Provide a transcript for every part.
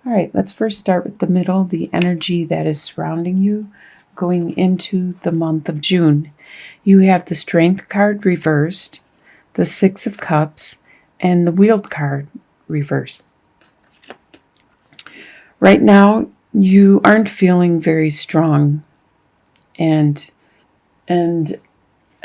All right, let's first start with the middle, the energy that is surrounding you going into the month of June. You have the Strength card reversed, the Six of Cups, and the Wheel card reversed. Right now, you aren't feeling very strong and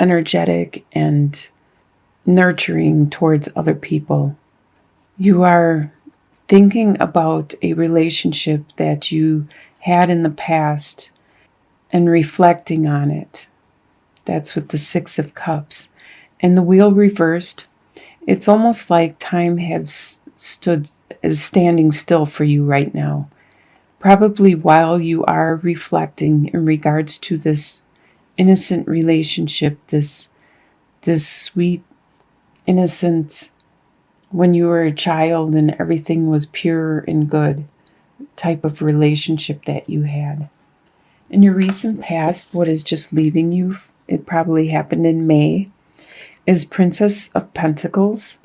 energetic and nurturing towards other people. You are thinking about a relationship that you had in the past and reflecting on it. That's with the Six of Cups. And the Wheel reversed, it's almost like time is standing still for you right now. Probably while you are reflecting in regards to this innocent relationship, this sweet, innocent, when you were a child and everything was pure and good type of relationship that you had. In your recent past, what is just leaving you, it probably happened in May, is Princess of Pentacles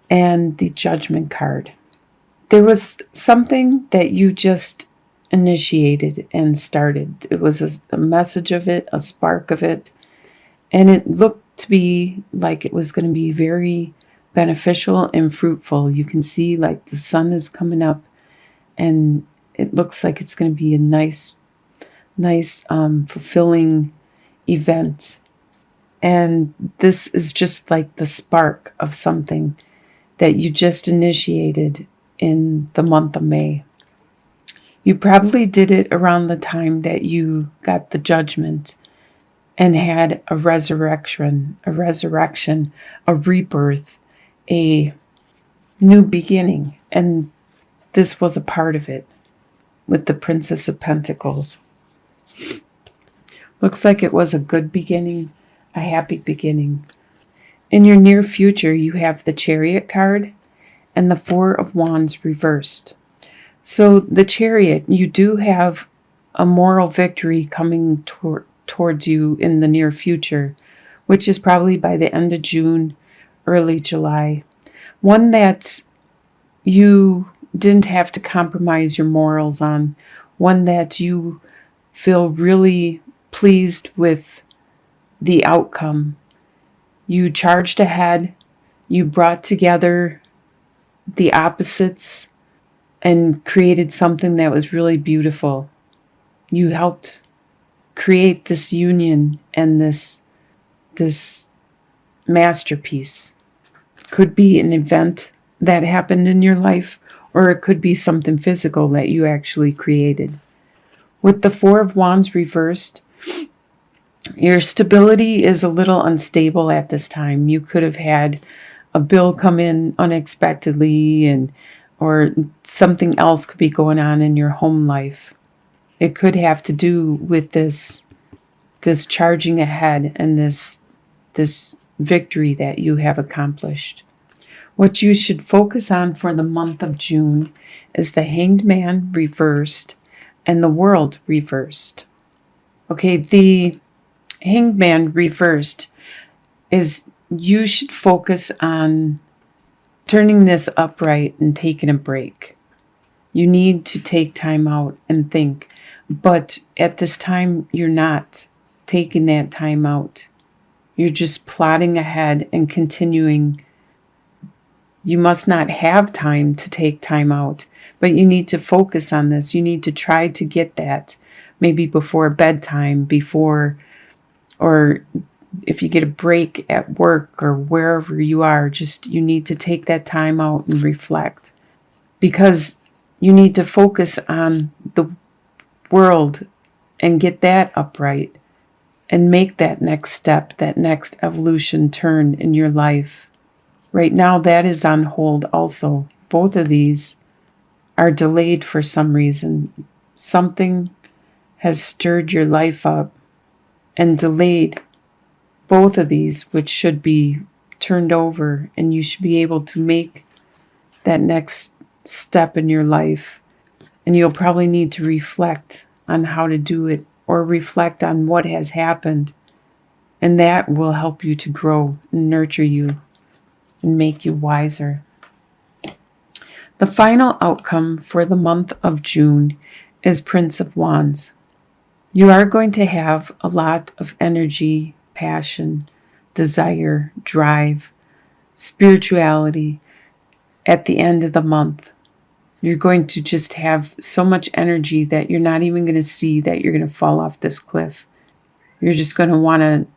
and the Judgment card. There was something that you just initiated and started. It was a message of it, a spark of it, and it looked to be like it was going to be very beneficial and fruitful. You can see like the sun is coming up and it looks like it's going to be a nice fulfilling event. And this is just like the spark of something that you just initiated in the month of May. You probably did it around the time that you got the Judgment and had a resurrection, a rebirth, a new beginning. And this was a part of it with the Princess of Pentacles. Looks like it was a good beginning, a happy beginning. In your near future, you have the Chariot card and the Four of Wands reversed. So the Chariot, you do have a moral victory coming towards you in the near future, which is probably by the end of June, early July. One that you didn't have to compromise your morals on. One that you feel really pleased with the outcome. You charged ahead. You brought together the opposites and created something that was really beautiful. You helped create this union and this masterpiece. Could be an event that happened in your life, or it could be something physical that you actually created. With the Four of Wands reversed, your stability is a little unstable at this time. You could have had a bill come in unexpectedly, or something else could be going on in your home life. It could have to do with this charging ahead and this victory that you have accomplished. What you should focus on for the month of June is the Hanged Man reversed and the World reversed. Okay, the Hanged Man reversed is you should focus on turning this upright and taking a break. You need to take time out and think, but at this time you're not taking that time out. You're just plodding ahead and continuing. You must not have time to take time out, but you need to focus on this. You need to try to get that maybe before bedtime, or if you get a break at work or wherever you are, you need to take that time out and reflect, because you need to focus on the world and get that upright and make that next step, that next evolution turn in your life. Right now, that is on hold also. Both of these are delayed for some reason. Something has stirred your life up and delayed both of these, which should be turned over, and you should be able to make that next step in your life. And you'll probably need to reflect on how to do it, or reflect on what has happened. And that will help you to grow and nurture you and make you wiser. The final outcome for the month of June is Prince of Wands. You are going to have a lot of energy, passion, desire, drive, spirituality at the end of the month. You're going to just have so much energy that you're not even going to see that you're going to fall off this cliff. You're just going to want to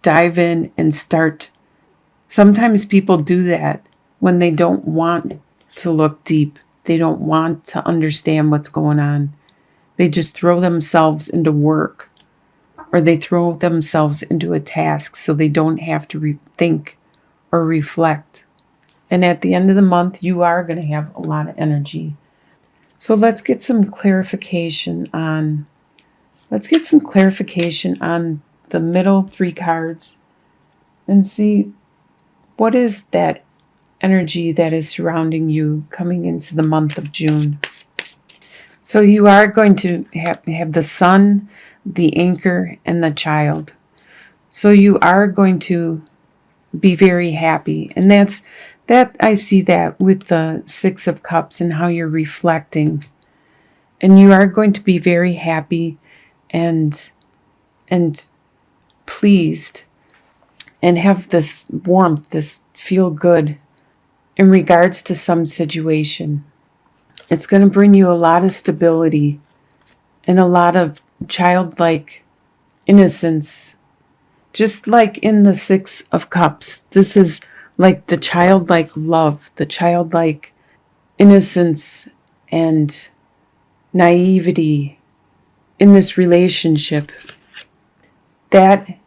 dive in and start. Sometimes people do that when they don't want to look deep. They don't want to understand what's going on. They just throw themselves into work, or they throw themselves into a task so they don't have to think or reflect. And at the end of the month, you are going to have a lot of energy. So let's get some clarification on the middle 3 cards and see what is that energy that is surrounding you coming into the month of June. So you are going to have the sun, the anchor, and the child. So you are going to be very happy. And that I see that with the 6 of Cups and how you're reflecting. And you are going to be very happy and pleased and have this warmth, this feel good in regards to some situation. It's going to bring you a lot of stability and a lot of childlike innocence. Just like in the 6 of Cups, this is like the childlike love, the childlike innocence and naivety in this relationship. That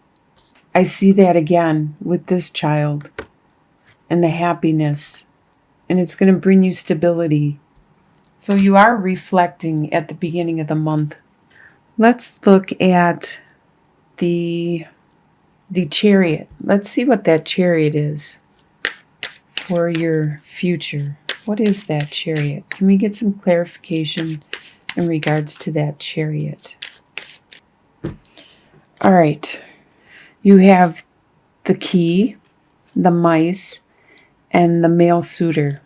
I see that again with this child and the happiness, and it's going to bring you stability. So you are reflecting at the beginning of the month. Let's look at the Chariot. Let's see what that Chariot is for your future. What is that Chariot? Can we get some clarification in regards to that Chariot? All right. You have the Key, the Mice, and the Male Suitor.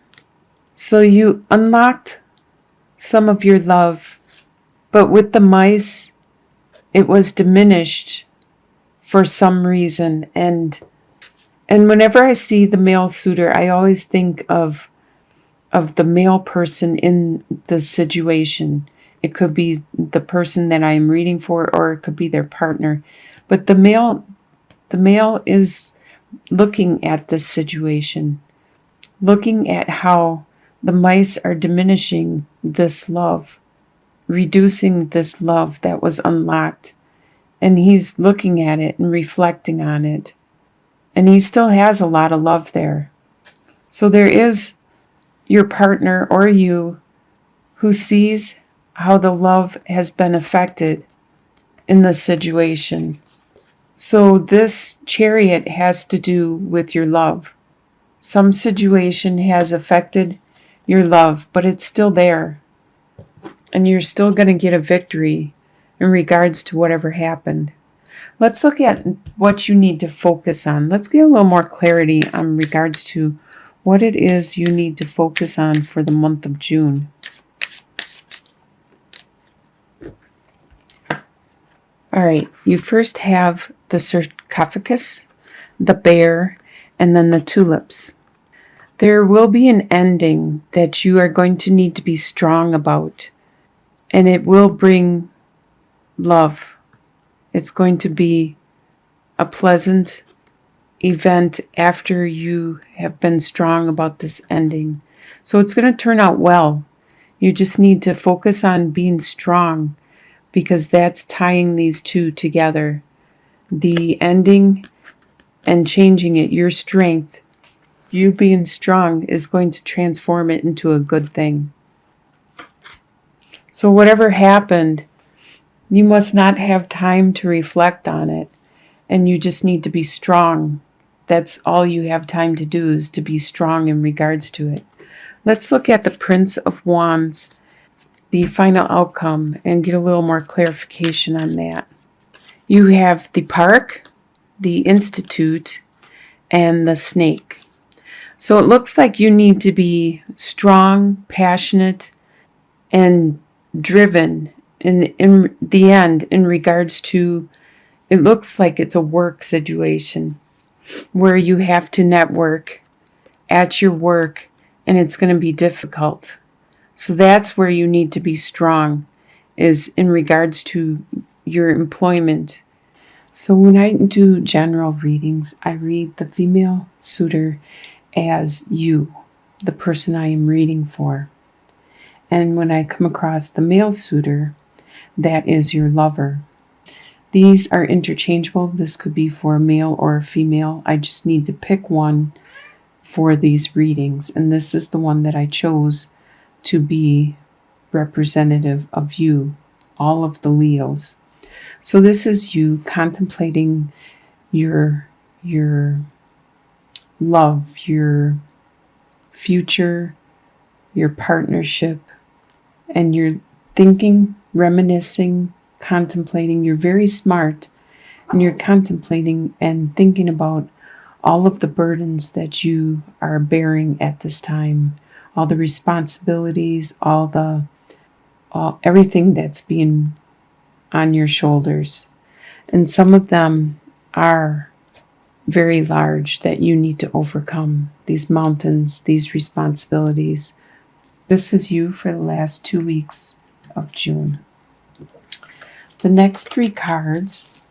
So you unlocked some of your love, but with the Mice, it was diminished for some reason. And whenever I see the Male Suitor, I always think of the male person in the situation. It could be the person that I am reading for, or it could be their partner. But the male is looking at this situation, looking at how the mice are diminishing this love, reducing this love that was unlocked. And he's looking at it and reflecting on it. And he still has a lot of love there. So there is your partner or you who sees how the love has been affected in the situation. So this Chariot has to do with your love. Some situation has affected your love, but it's still there. And you're still going to get a victory in regards to whatever happened. Let's look at what you need to focus on. Let's get a little more clarity in regards to what it is you need to focus on for the month of June. All right, you first have the sarcophagus, the bear, and then the tulips. There will be an ending that you are going to need to be strong about, and it will bring love. It's going to be a pleasant event after you have been strong about this ending. So it's going to turn out well. You just need to focus on being strong, because that's tying these two together. The ending and changing it, your strength, you being strong is going to transform it into a good thing. So whatever happened, you must not have time to reflect on it, and you just need to be strong. That's all you have time to do, is to be strong in regards to it. Let's look at the Prince of Wands, the final outcome, and get a little more clarification on that. You have the Park, the Institute, and the Snake. So it looks like you need to be strong, passionate, and driven in the end in regards to, it looks like it's a work situation where you have to network at your work and it's going to be difficult. So that's where you need to be strong, is in regards to your employment. So when I do general readings, I read the female suitor as you, the person I am reading for. And when I come across the male suitor, that is your lover. These are interchangeable. This could be for a male or a female. I just need to pick one for these readings. And this is the one that I chose to be representative of you, all of the Leos. So this is you contemplating your love, your future, your partnership, and you're thinking, reminiscing, contemplating. You're very smart, and you're contemplating and thinking about all of the burdens that you are bearing at this time, all the responsibilities, everything that's being on your shoulders. And some of them are very large that you need to overcome, these mountains, these responsibilities. This is you for the last 2 weeks of June. The next 3 cards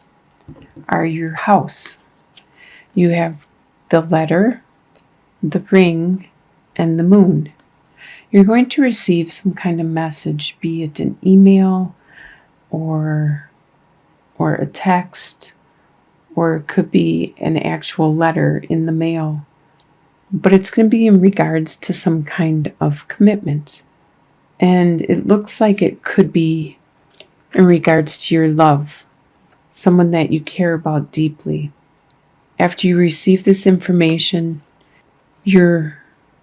are your house. You have the letter, the ring, and the moon. You're going to receive some kind of message, be it an email or a text, or it could be an actual letter in the mail. But it's going to be in regards to some kind of commitment. And it looks like it could be in regards to your love, someone that you care about deeply. After you receive this information, your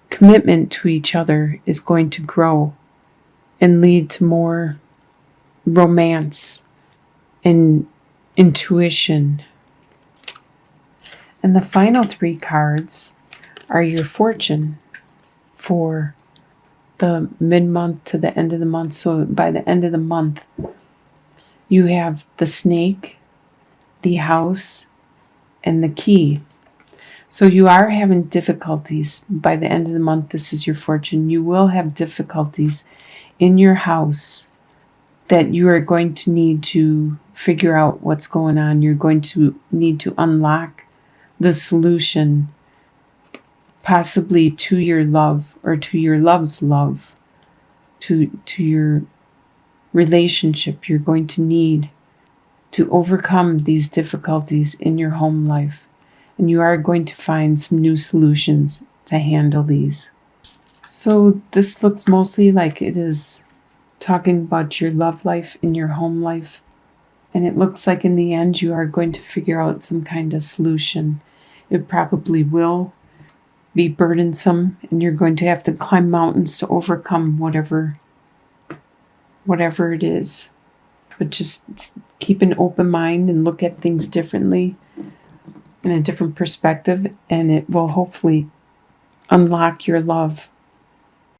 commitment to each other is going to grow and lead to more romance and intuition. And the final 3 cards are your fortune for the mid-month to the end of the month. So by the end of the month, you have the snake, the house, and the key. So you are having difficulties by the end of the month. This is your fortune. You will have difficulties in your house that you are going to need to figure out what's going on. You're going to need to unlock the solution, possibly to your love or to your love's love, to your relationship. You're going to need to overcome these difficulties in your home life. And you are going to find some new solutions to handle these. So this looks mostly like it is talking about your love life in your home life. And it looks like in the end you are going to figure out some kind of solution. It probably will be burdensome, and you're going to have to climb mountains to overcome whatever it is. But just keep an open mind and look at things differently, in a different perspective, and it will hopefully unlock your love